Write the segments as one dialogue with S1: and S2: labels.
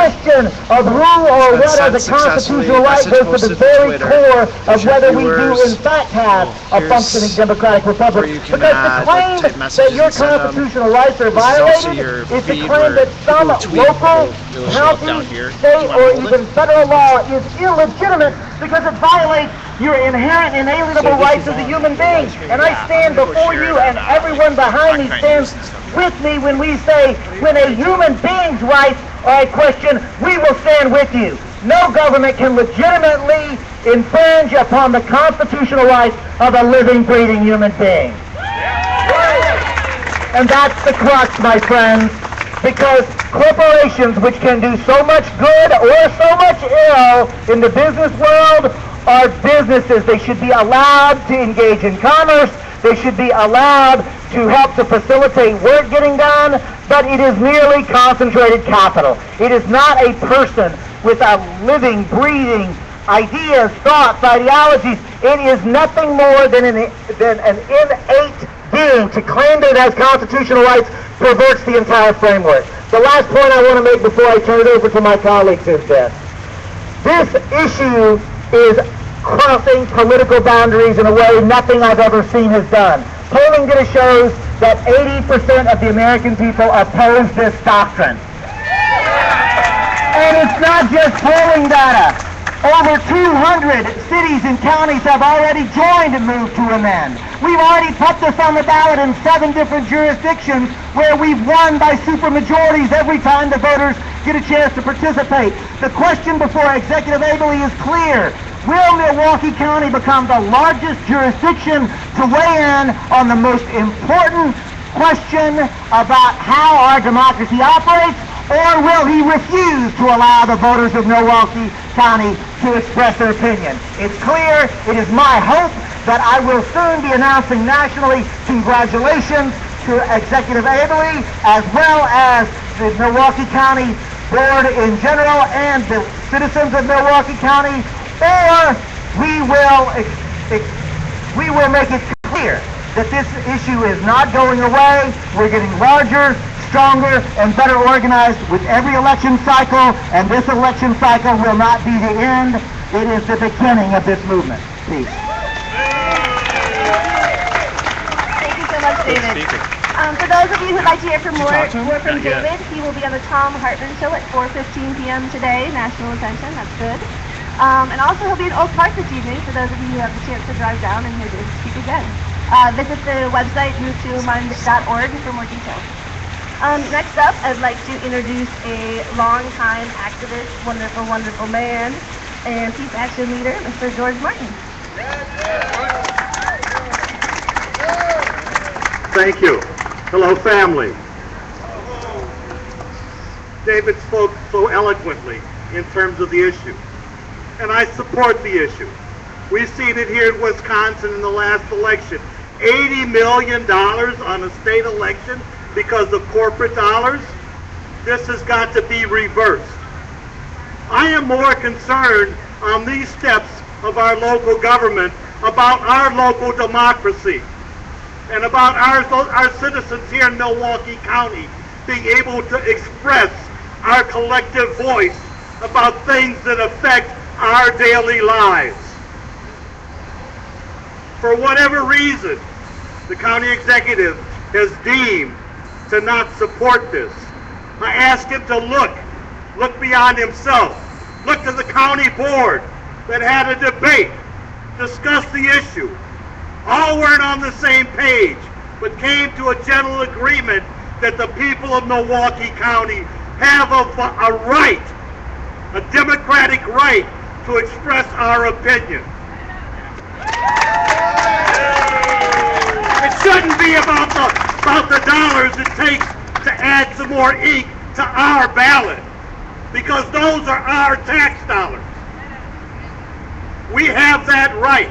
S1: question of who or what are the constitutional right goes to the very core of whether we do in fact have a functioning democratic republic. Because the claim that your constitutional rights are violated is the claim that some local, county, state, or even federal law is illegitimate because it violates your inherent inalienable rights as a human being. And I stand before you, and everyone behind me stands with me when we say, when a human being's rights are a question, we will stand with you. No government can legitimately infringe upon the constitutional rights of a living, breathing human being. And that's the crux, my friends, because corporations which can do so much good or so much ill in the business world are businesses. They should be allowed to engage in commerce. They should be allowed to help to facilitate work getting done, but it is merely concentrated capital. It is not a person with a living, breathing ideas, thoughts, ideologies. It is nothing more than an innate being. To claim that it has constitutional rights perverts the entire framework. The last point I want to make before I turn it over to my colleagues is this. This issue is crossing political boundaries in a way nothing I've ever seen has done. Polling data shows that 80% of the American people oppose this doctrine. And it's not just polling data. Over 200 cities and counties have already joined and moved to amend. We've already put this on the ballot in 7 different jurisdictions where we've won by supermajorities every time the voters get a chance to participate. The question before Executive Abele is clear. Will Milwaukee County become the largest jurisdiction to weigh in on the most important question about how our democracy operates, or will he refuse to allow the voters of Milwaukee County to express their opinion? It's clear. It is my hope that I will soon be announcing nationally congratulations to Executive Abele, as well as the Milwaukee County Board in general and the citizens of Milwaukee County, or we will make it clear that this issue is not going away. We're getting larger, stronger, and better organized with every election cycle, and this election cycle will not be the end. It is the beginning of this movement. Peace.
S2: Thank you so much, David. For those of you who'd like to hear more from David, he will be on the Thom Hartmann Show at 4:15 p.m. today. National attention, that's good. And also he'll be in Oak Park this evening for those of you who have the chance to drive down and hear David speak again. Visit the website roottomind.org for more details. Next up, I'd like to introduce a longtime activist, wonderful, wonderful man, and peace action leader, Mr. George Martin.
S3: Thank you. Hello, family. David spoke so eloquently in terms of the issue, and I support the issue. We've seen it here in Wisconsin in the last election. $80 million on a state election because of corporate dollars. This has got to be reversed. I am more concerned on these steps of our local government about our local democracy and about our citizens here in Milwaukee County being able to express our collective voice about things that affect our daily lives. For whatever reason, the county executive has deemed to not support this. I ask him to look beyond himself. Look to the county board that had a debate, discussed the issue. All weren't on the same page, but came to a general agreement that the people of Milwaukee County have a right, a democratic right, to express our opinion. It shouldn't be about the dollars it takes to add some more ink to our ballot, because those are our tax dollars. We have that right.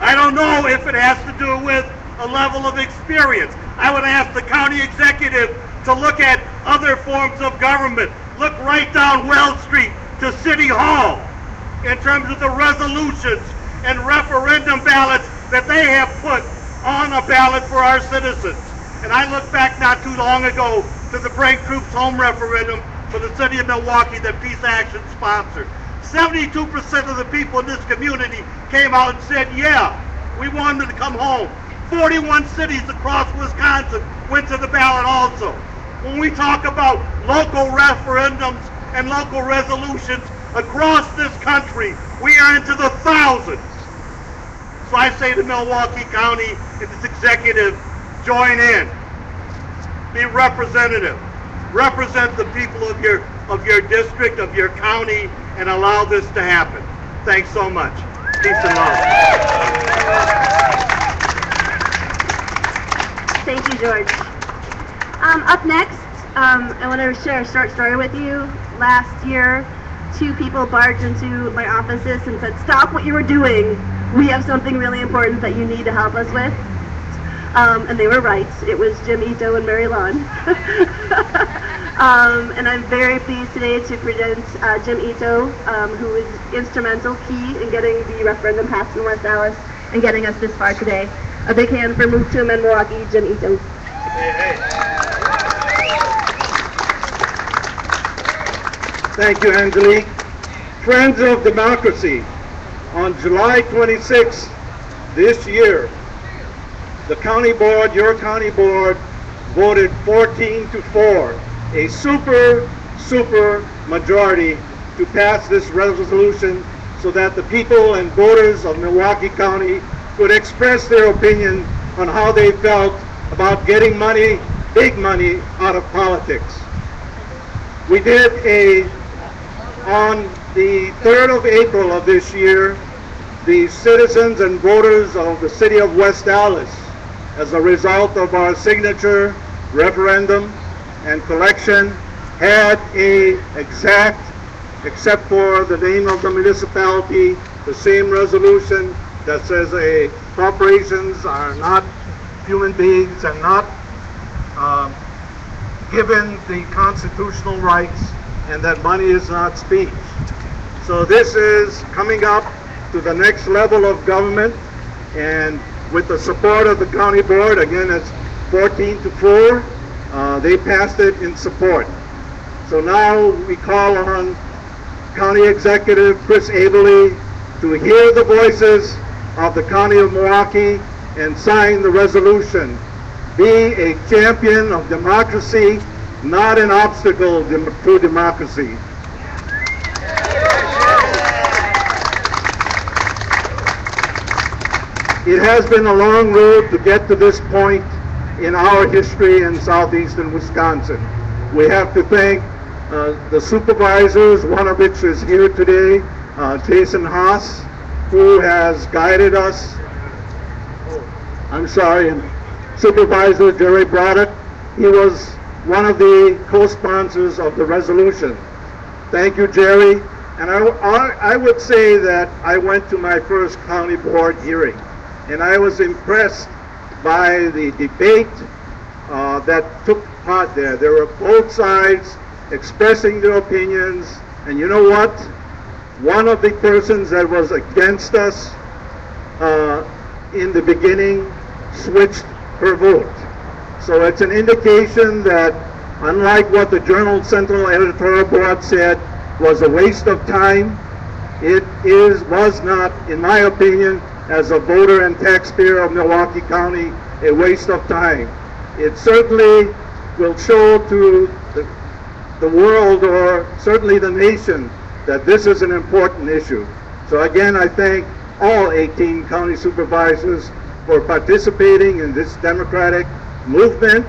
S3: I don't know if it has to do with a level of experience. I would ask the county executive to look at other forms of government. Look right down Wells Street to City Hall in terms of the resolutions and referendum ballots that they have put on a ballot for our citizens. And I look back not too long ago to the Bring Troops Home referendum for the city of Milwaukee that Peace Action sponsored. 72% of the people in this community came out and said, yeah, we want them to come home. 41 cities across Wisconsin went to the ballot also. When we talk about local referendums and local resolutions across this country, we are into the thousands. So I say to Milwaukee County and its executive, join in. Be representative. Represent the people of your district, of your county, and allow this to happen. Thanks so much. Peace and love.
S2: Thank you, George. Up next, I want to share a short story with you. Last year, 2 people barged into my offices and said, stop what you were doing. We have something really important that you need to help us with. And they were right. It was Jim Ito and Mary Lawn. And I'm very pleased today to present Jim Ito, who is instrumental, key in getting the referendum passed in West Allis and getting us this far today. A big hand for Move to Amend Milwaukee, Jim Ito.
S4: Thank you, Angelique. Friends of Democracy, on July 26th this year, the county board, your county board, voted 14-4, a super majority to pass this resolution so that the people and voters of Milwaukee County could express their opinion on how they felt about getting money, big money, out of politics. We did on the 3rd of April of this year, the citizens and voters of the city of West Allis, as a result of our signature referendum and collection, had a exact, except for the name of the municipality, the same resolution that says corporations are not human beings and not given the constitutional rights, and that money is not speech. So this is coming up to the next level of government, and with the support of the county board, again it's 14-4, they passed it in support. So now we call on County Executive Chris Abele to hear the voices of the County of Milwaukee and sign the resolution. Be a champion of democracy, not an obstacle to democracy. It has been a long road to get to this point in our history in southeastern Wisconsin. We have to thank the supervisors, one of which is here today, Jason Haas, who has guided us. And Supervisor Jerry Braddock, he was one of the co-sponsors of the resolution. Thank you, Jerry. And I would say that I went to my first county board hearing, and I was impressed by the debate that took part there. There were both sides expressing their opinions, and you know what? One of the persons that was against us in the beginning switched her vote. So it's an indication that, unlike what the Journal Sentinel editorial board said was a waste of time, it was not, in my opinion, as a voter and taxpayer of Milwaukee County, a waste of time. It certainly will show to the world, or certainly the nation, that this is an important issue. So again, I thank all 18 county supervisors for participating in this democratic movement.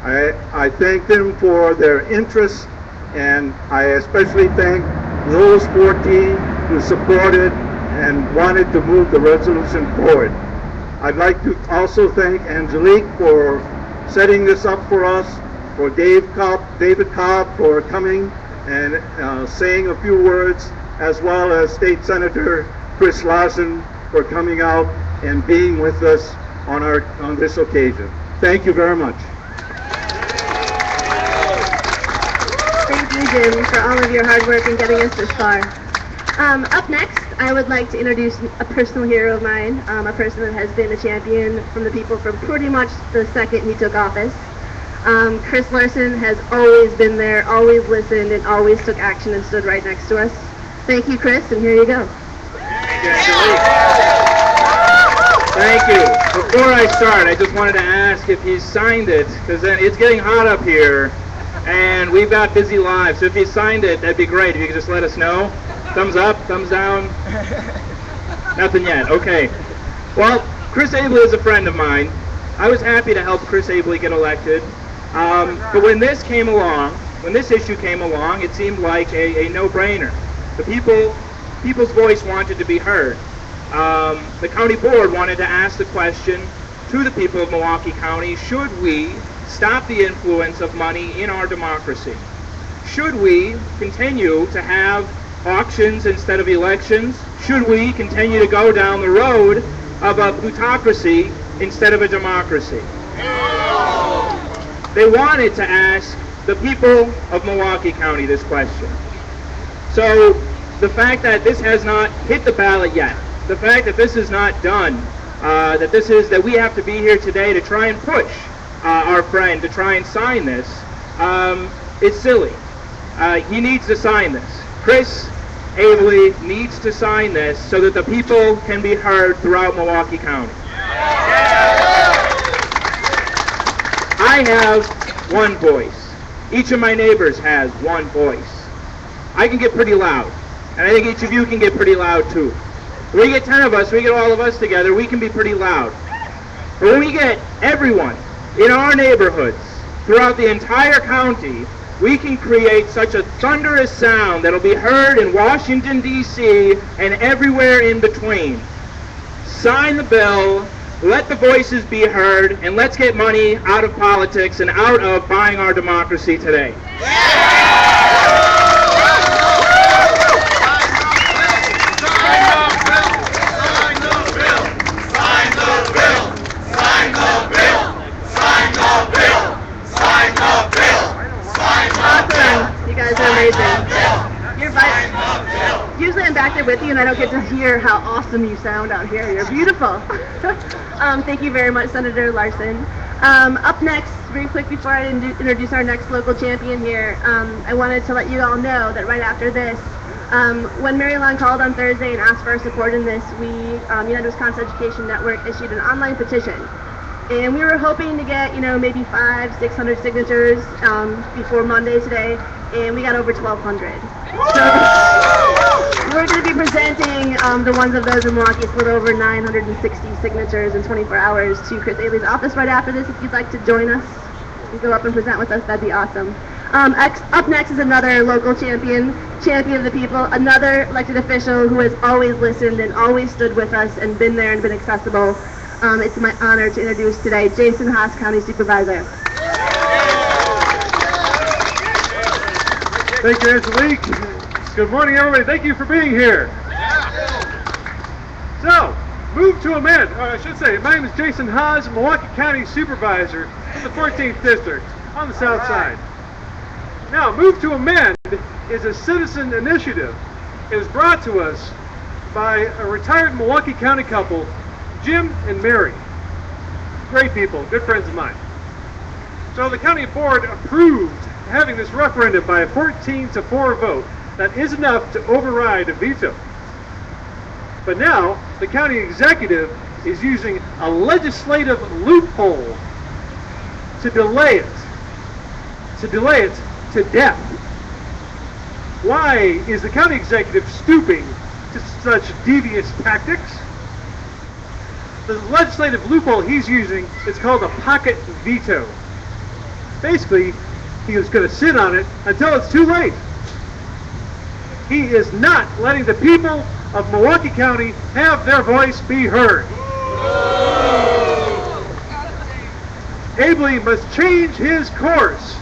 S4: I thank them for their interest, and I especially thank those 14 who supported and wanted to move the resolution forward. I'd like to also thank Angelique for setting this up for us, for David Cobb for coming and saying a few words, as well as State Senator Chris Larson for coming out and being with us on this occasion. Thank you very much.
S2: Thank you, Jim, for all of your hard work in getting us this far. Up next, I would like to introduce a personal hero of mine, a person that has been a champion from the people from pretty much the second he took office. Chris Larson has always been there, always listened, and always took action and stood right next to us. Thank you, Chris, and here you go.
S5: Thank you. Before I start, I just wanted to ask if he signed it, because then it's getting hot up here, and we've got busy lives. So if he signed it, that'd be great. If you could just let us know. Thumbs up, thumbs down. Nothing yet. Okay. Well, Chris Abele is a friend of mine. I was happy to help Chris Abele get elected. But when this came along, when this issue came along, it seemed like a no-brainer. The people's voice wanted to be heard. The county board wanted to ask the question to the people of Milwaukee County, should we stop the influence of money in our democracy? Should we continue to have auctions instead of elections? Should we continue to go down the road of a plutocracy instead of a democracy? They wanted to ask the people of Milwaukee County this question. So the fact that this has not hit the ballot yet, the fact that this is not done, that we have to be here today to try and push our friend to try and sign this, it's silly. He needs to sign this. Chris Abele needs to sign this so that the people can be heard throughout Milwaukee County. I have one voice. Each of my neighbors has one voice. I can get pretty loud, and I think each of you can get pretty loud too. When we get 10 of us, we get all of us together, we can be pretty loud. But when we get everyone in our neighborhoods throughout the entire county, we can create such a thunderous sound that'll be heard in Washington, D.C. and everywhere in between. Sign the bill, let the voices be heard, and let's get money out of politics and out of buying our democracy today.
S2: You guys are amazing. Usually I'm back there with you and I don't get to hear how awesome you sound out here. You're beautiful. Thank you very much, Senator Larson. Up next, very quick before I introduce our next local champion here, I wanted to let you all know that right after this, when Mary Long called on Thursday and asked for our support in this, we, United Wisconsin Education Network, issued an online petition. And we were hoping to get, maybe 500-600 signatures before Monday today, and we got over 1,200. So we're going to be presenting the ones of those in Milwaukee with over 960 signatures in 24 hours to Chris Abele's office right after this. If you'd like to join us and go up and present with us, that'd be awesome. Up next is another local champion of the people, another elected official who has always listened and always stood with us and been there and been accessible. It's my honor to introduce today Jason Haas, County Supervisor.
S6: Thank you, Angelique. Good morning, everybody. Thank you for being here. So, move to amend. I should say, my name is Jason Haas, Milwaukee County Supervisor in the 14th District on the south side. Now, move to amend is a citizen initiative. It is brought to us by a retired Milwaukee County couple, Jim and Mary. Great people, good friends of mine. So the county board approved having this referendum by a 14-4 vote. That is enough to override a veto. But now, the county executive is using a legislative loophole to delay it to death. Why is the county executive stooping to such devious tactics? The legislative loophole he's using is called a pocket veto. Basically, he is going to sit on it until it's too late. He is not letting the people of Milwaukee County have their voice be heard. Abele must change his course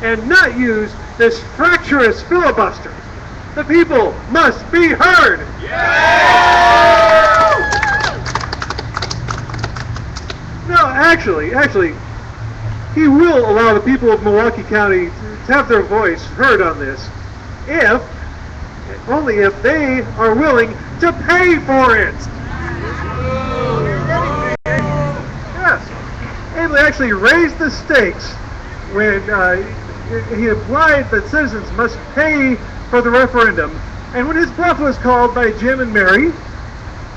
S6: and not use this fractious filibuster. The people must be heard. No, actually, he will allow the people of Milwaukee County to have their voice heard on this, only if they are willing to pay for it. Yes, Abele actually raised the stakes when he implied that citizens must pay for the referendum. And when his bluff was called by Jim and Mary,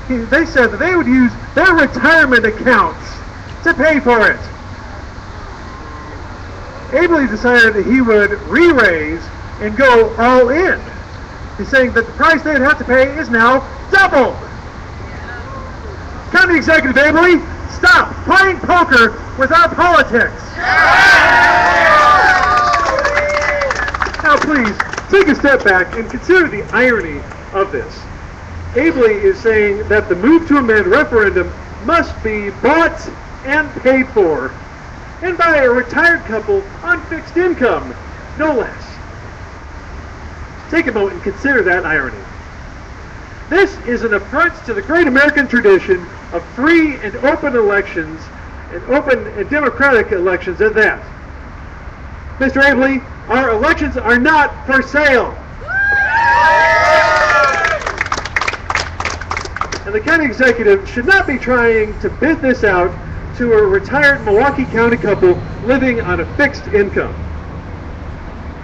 S6: they said that they would use their retirement accounts to pay for it. Abele decided that he would re-raise and go all in. He's saying that the price they'd have to pay is now doubled. County Executive Abele, stop playing poker with our politics. Now please, take a step back and consider the irony of this. Abele is saying that the move to amend referendum must be bought and paid for, and by a retired couple on fixed income, no less. Take a moment and consider that irony. This is an affront to the great American tradition of free and open elections, and open and democratic elections at that. Mr. Abele, our elections are not for sale. And the county executive should not be trying to bid this out to a retired Milwaukee County couple living on a fixed income.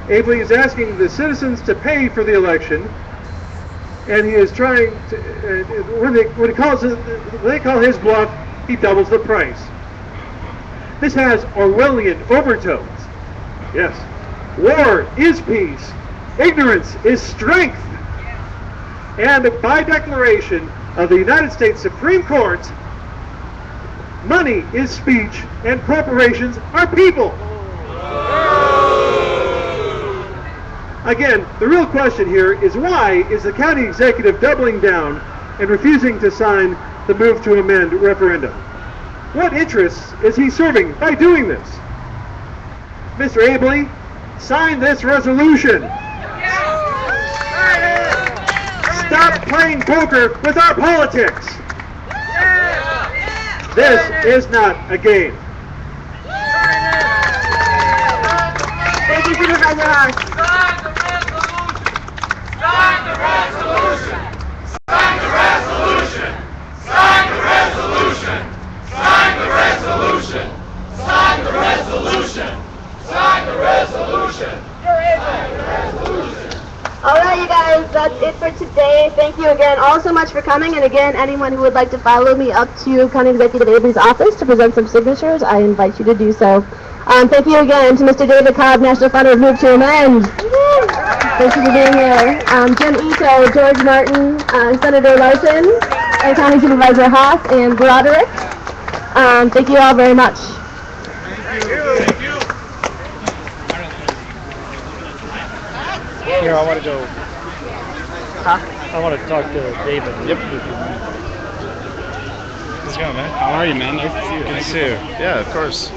S6: Abele is asking the citizens to pay for the election, and he is trying to, when they call his bluff, he doubles the price. This has Orwellian overtones. Yes, war is peace, ignorance is strength. And by declaration of the United States Supreme Court, money is speech and corporations are people. Again, the real question here is, why is the county executive doubling down and refusing to sign the move to amend referendum? What interests is he serving by doing this? Mr. Abele, sign this resolution. Stop playing poker with our politics. This is not a game.
S2: Thank you, Supervisor Haas.
S7: Sign the resolution! Sign the resolution! Sign the resolution! Sign the resolution! Sign the resolution! Sign the resolution!
S2: All right, you guys, that's it for today. Thank you again all so much for coming. And again, anyone who would like to follow me up to County Executive Abele's office to present some signatures, I invite you to do so. Thank you again to Mr. David Cobb, National Founder of Move to Amend. Thank you for being here. Jim Ito, George Martin, Senator Larson, and County Supervisor Haas and Broderick. Thank you all very much.
S8: Here, I want to go. I want to talk to David. Yep.
S9: How's it going, man?
S8: How are you, man? Nice to see you.
S9: Good to see you. Yeah, of course.